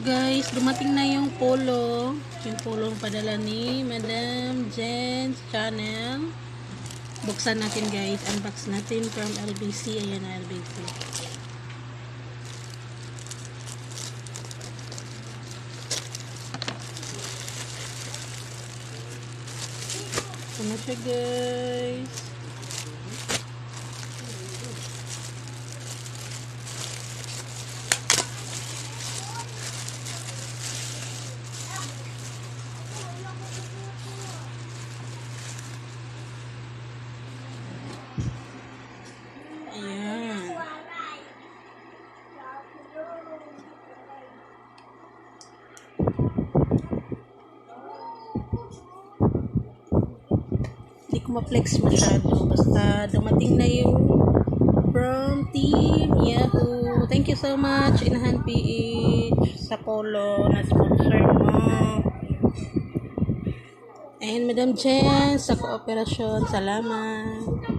guys, dumating na yung polo. Yung polo padala ni Madam Jen's channel. Buksan natin guys. Unbox natin from LBC. Ayan na LBC. Ito na siya guys. Ayan. Hindi ko ma-flex masyado. Basta dumating na yung from Team Yahoo. Thank you so much, Inahan PH, sa polo na sponsor mo. And Madam Jen, sa kooperasyon. Salamat.